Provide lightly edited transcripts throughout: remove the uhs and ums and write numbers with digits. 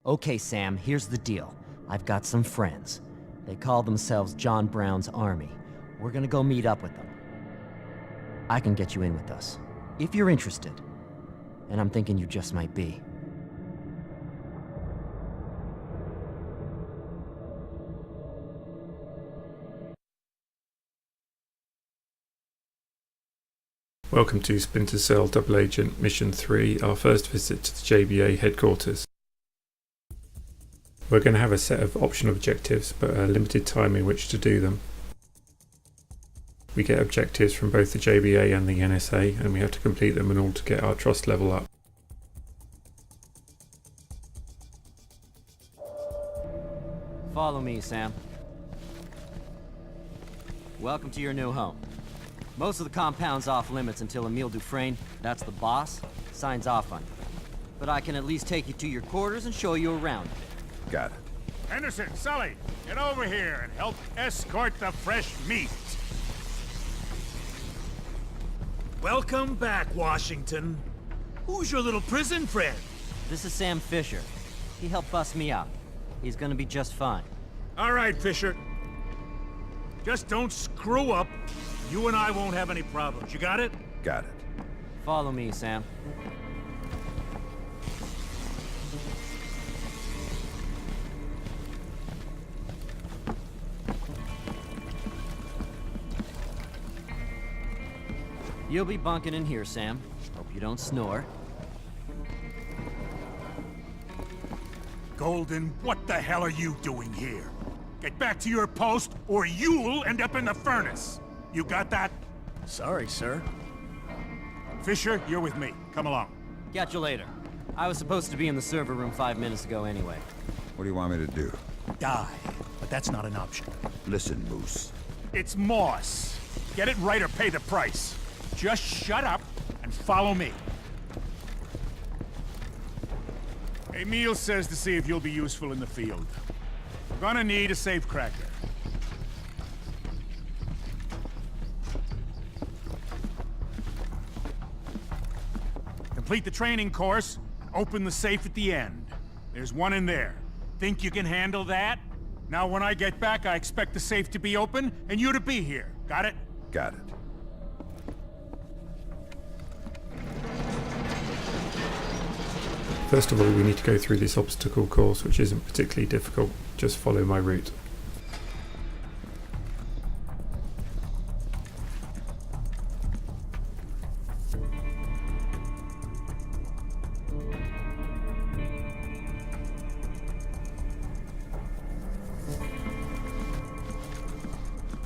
Okay, Sam, here's the deal. I've got some friends. They call themselves John Brown's Army. We're gonna go meet up with them. I can get you in with us, if you're interested. And I'm thinking you just might be. Welcome to Splinter Cell Double Agent Mission 3, our first visit to the JBA headquarters. We're going to have a set of optional objectives, but a limited time in which to do them. We get objectives from both the JBA and the NSA, and we have to complete them in order to get our trust level up. Follow me, Sam. Welcome to your new home. Most of the compound's off limits until Emile Dufresne, that's the boss, signs off on you. But I can at least take you to your quarters and show you around. Got it. Henderson, Sully, get over here and help escort the fresh meat. Welcome back, Washington. Who's your little prison friend? This is Sam Fisher. He helped bust me out. He's gonna be just fine. All right, Fisher. Just don't screw up. You and I won't have any problems. You got it? Got it. Follow me, Sam. You'll be bunking in here, Sam. Hope you don't snore. Golden, what the hell are you doing here? Get back to your post, or you'll end up in the furnace. You got that? Sorry, sir. Fisher, you're with me. Come along. Catch you later. I was supposed to be in the server room 5 minutes ago anyway. What do you want me to do? Die. But that's not an option. Listen, Moose. It's Moss. Get it right or pay the price. Just shut up and follow me. Emile says to see if you'll be useful in the field. We're gonna need a safe cracker. Complete the training course, open the safe at the end. There's one in there. Think you can handle that? Now when I get back, I expect the safe to be open and you to be here. Got it? Got it. First of all, we need to go through this obstacle course, which isn't particularly difficult. Just follow my route.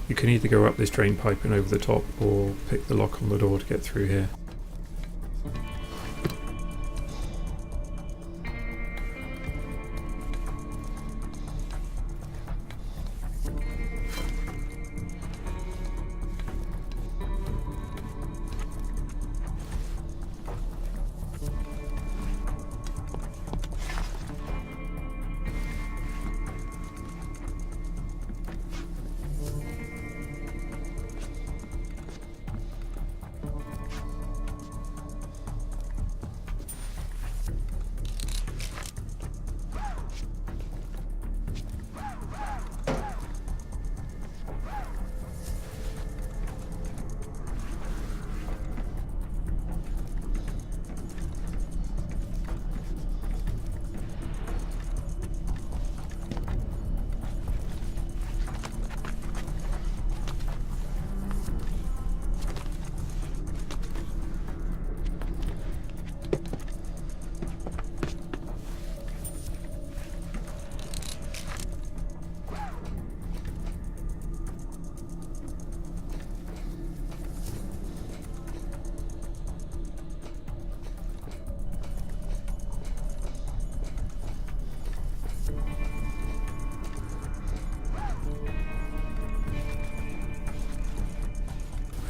You can either go up this drain pipe and over the top, or pick the lock on the door to get through here.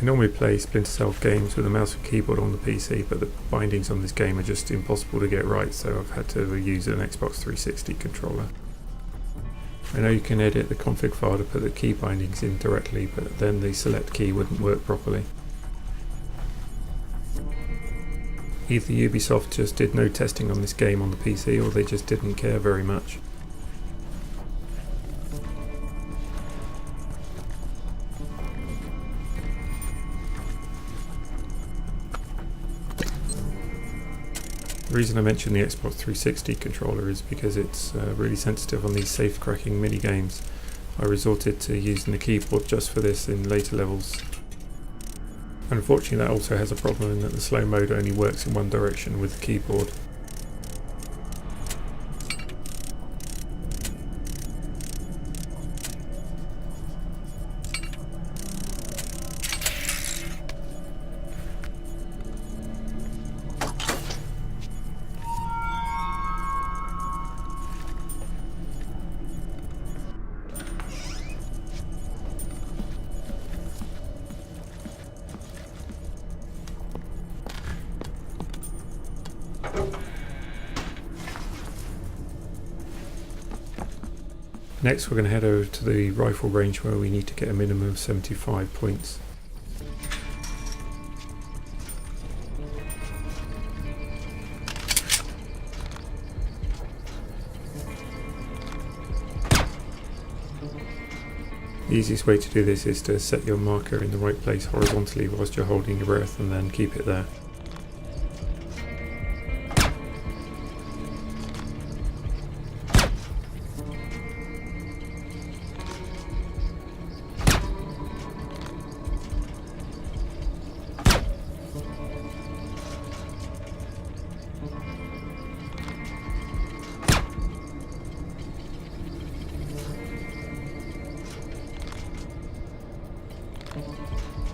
I normally play Splinter Cell games with a mouse and keyboard on the PC, but the bindings on this game are just impossible to get right, so I've had to use an Xbox 360 controller. I know you can edit the config file to put the key bindings in directly, but then the select key wouldn't work properly. Either Ubisoft just did no testing on this game on the PC, or they just didn't care very much. The reason I mention the Xbox 360 controller is because it's really sensitive on these safe cracking mini games. I resorted to using the keyboard just for this in later levels. Unfortunately, that also has a problem in that the slow mode only works in one direction with the keyboard. Next we're going to head over to the rifle range where we need to get a minimum of 75 points. The easiest way to do this is to set your marker in the right place horizontally whilst you're holding your breath and then keep it there.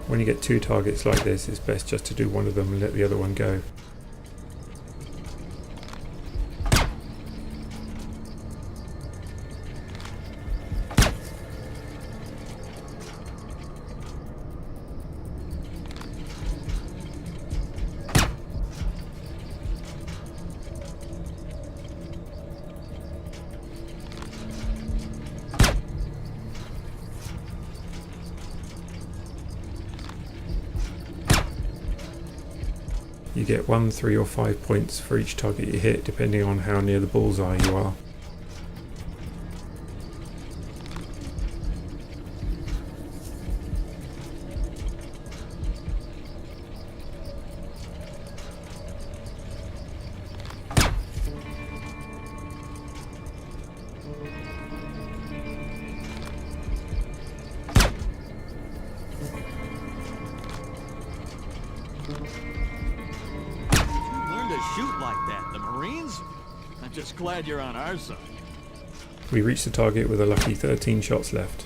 When you get two targets like this, it's best just to do one of them and let the other one go. You get 1, 3 or 5 points for each target you hit, depending on how near the bullseye you are. Shoot like that, the Marines? I'm just glad you're on our side. We reached the target with a lucky 13 shots left.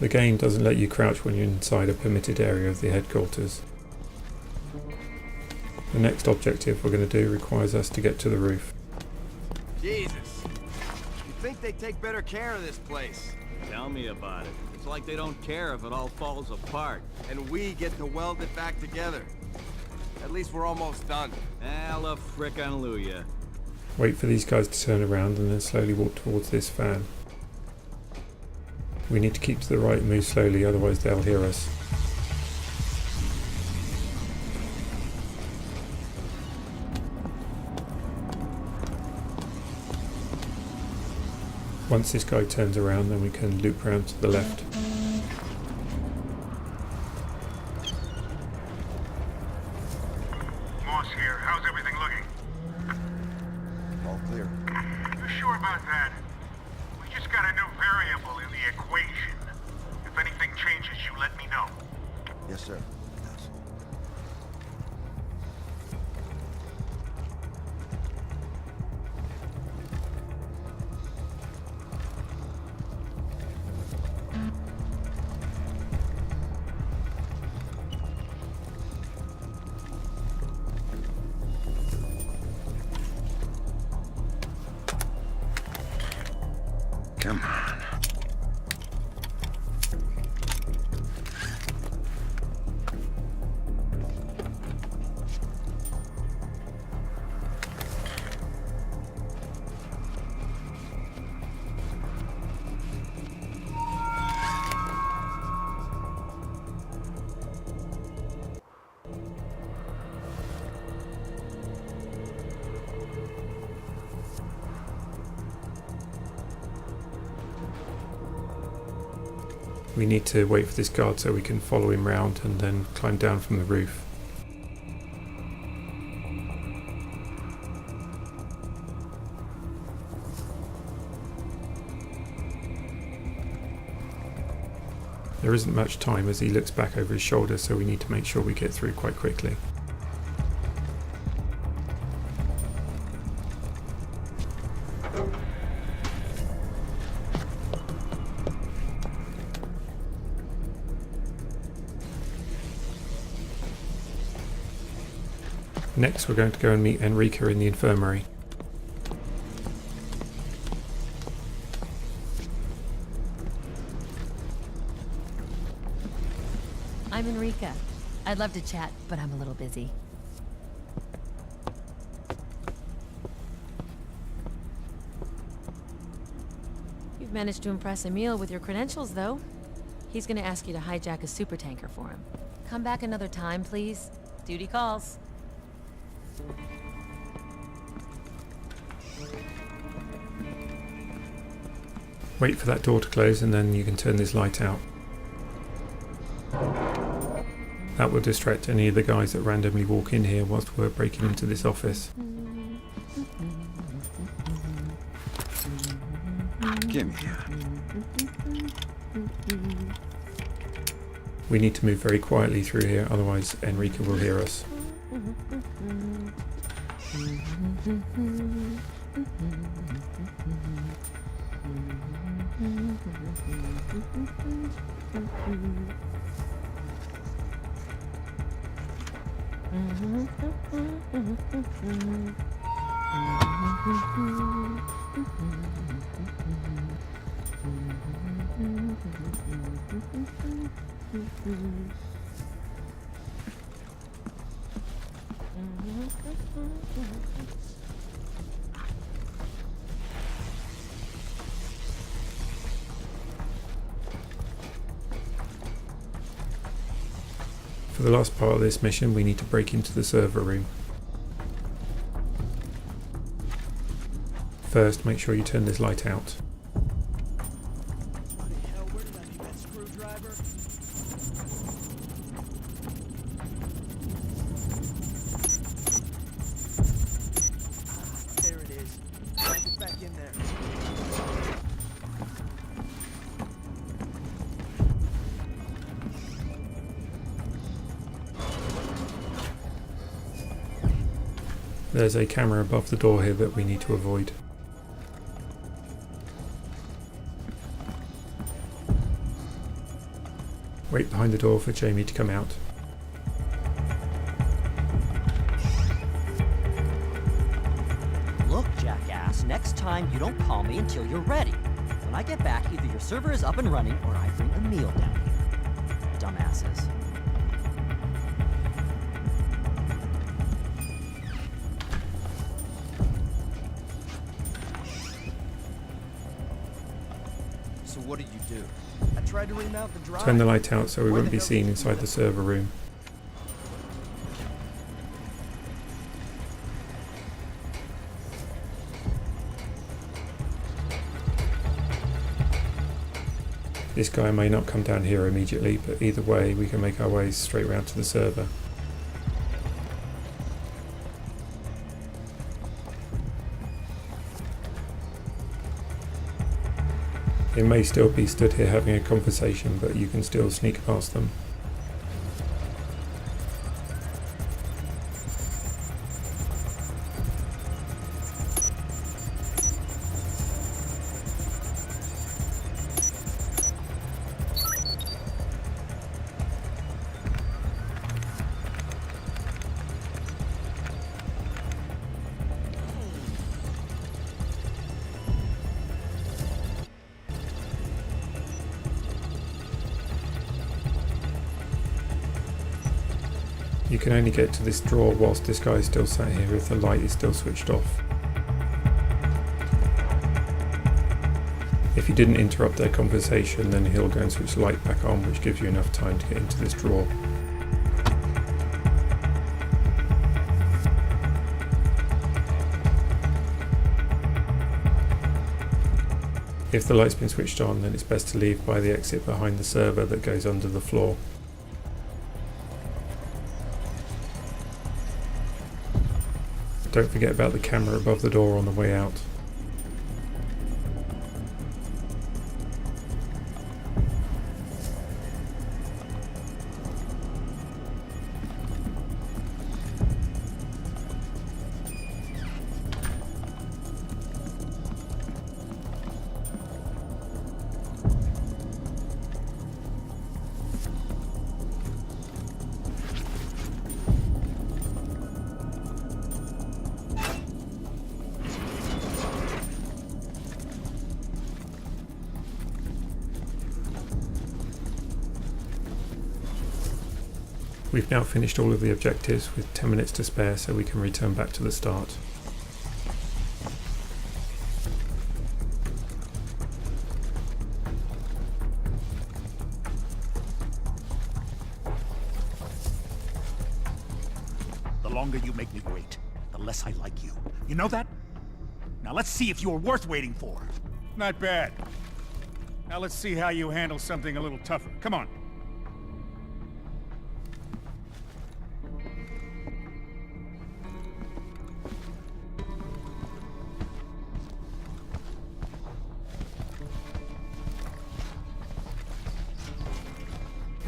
The game doesn't let you crouch when you're inside a permitted area of the headquarters. The next objective we're going to do requires us to get to the roof. Jesus. You'd think they'd take better care of this place. Tell me about it. It's like they don't care if it all falls apart. And we get to weld it back together. At least we're almost done. Hallelujah. Frickin' Wait for these guys to turn around and then slowly walk towards this fan. We need to keep to the right and move slowly, otherwise they'll hear us. Once this guy turns around, then we can loop round to the left. Moss here. How's everything looking? All clear. You sure about that? We just got a new variable in the equation. If anything changes, you let me know. Yes, sir. Yes. Come on. We need to wait for this guard so we can follow him round and then climb down from the roof. There isn't much time as he looks back over his shoulder, so we need to make sure we get through quite quickly. Next we're going to go and meet Enrica in the infirmary. I'm Enrica. I'd love to chat, but I'm a little busy. You've managed to impress Emil with your credentials, though. He's gonna ask you to hijack a supertanker for him. Come back another time, please. Duty calls. Wait for that door to close and then you can turn this light out. That will distract any of the guys that randomly walk in here whilst we're breaking into this office. Give me that. We need to move very quietly through here, otherwise Enrica will hear us. For the last part of this mission, we need to break into the server room. First, make sure you turn this light out. There it is. Get back in there. There's a camera above the door here that we need to avoid. Wait behind the door for Jamie to come out. Look, jackass, next time you don't call me until you're ready. When I get back, either your server is up and running or I bring a meal down here. Dumbasses. So What did you do? I tried to remount the drive. Turn the light out so we Where won't the be hell seen did you inside do the it? server room. This guy may not come down here immediately, but either way we can make our way straight round to the server. They may still be stood here having a conversation, but you can still sneak past them. You can only get to this drawer whilst this guy is still sat here if the light is still switched off. If you didn't interrupt their conversation, then he'll go and switch the light back on, which gives you enough time to get into this drawer. If the light's been switched on, then it's best to leave by the exit behind the server that goes under the floor. Don't forget about the camera above the door on the way out. We've now finished all of the objectives with 10 minutes to spare, so we can return back to the start. The longer you make me wait, the less I like you. You know that? Now let's see if you're worth waiting for. Not bad. Now let's see how you handle something a little tougher. Come on.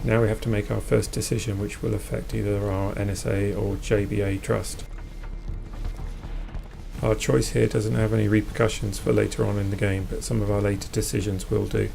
Now we have to make our first decision, which will affect either our NSA or JBA trust. Our choice here doesn't have any repercussions for later on in the game, but some of our later decisions will do.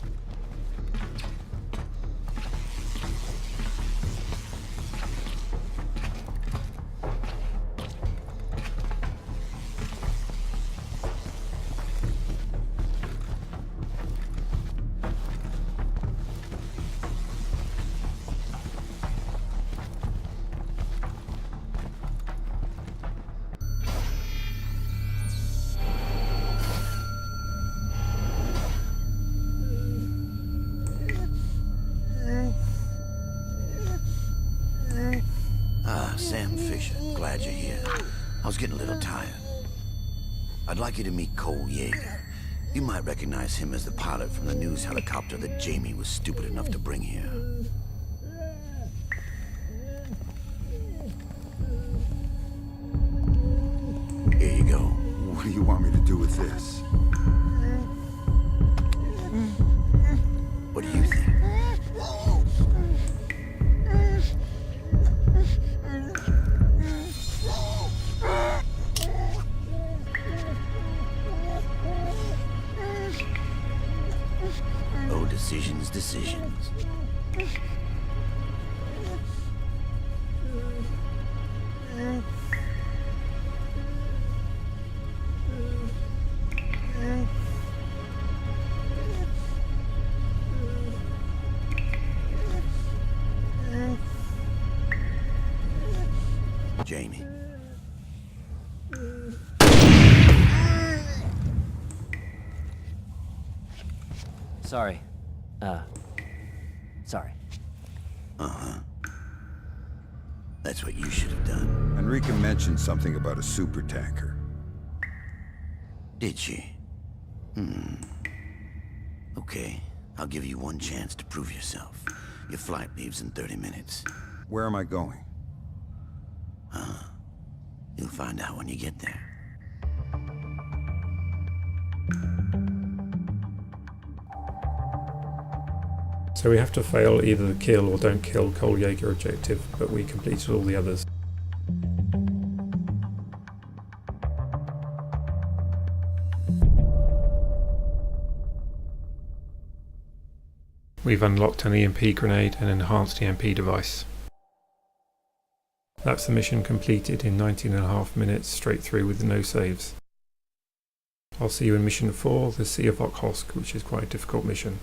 Sam Fisher, glad you're here. I was getting a little tired. I'd like you to meet Cole Yeager. You might recognize him as the pilot from the news helicopter that Jamie was stupid enough to bring here. Here you go. What do you want me to do with this? What do you think? Oh, decisions, decisions. Jamie. Sorry, Sorry. Uh-huh. That's what you should have done. Enrica mentioned something about a supertanker. Did she? Okay, I'll give you one chance to prove yourself. Your flight leaves in 30 minutes. Where am I going? You'll find out when you get there. So we have to fail either the kill or don't kill Cole Jaeger objective, but we completed all the others. We've unlocked an EMP grenade and enhanced EMP device. That's the mission completed in 19.5 minutes straight through with no saves. I'll see you in mission 4, the Sea of Okhosk, which is quite a difficult mission.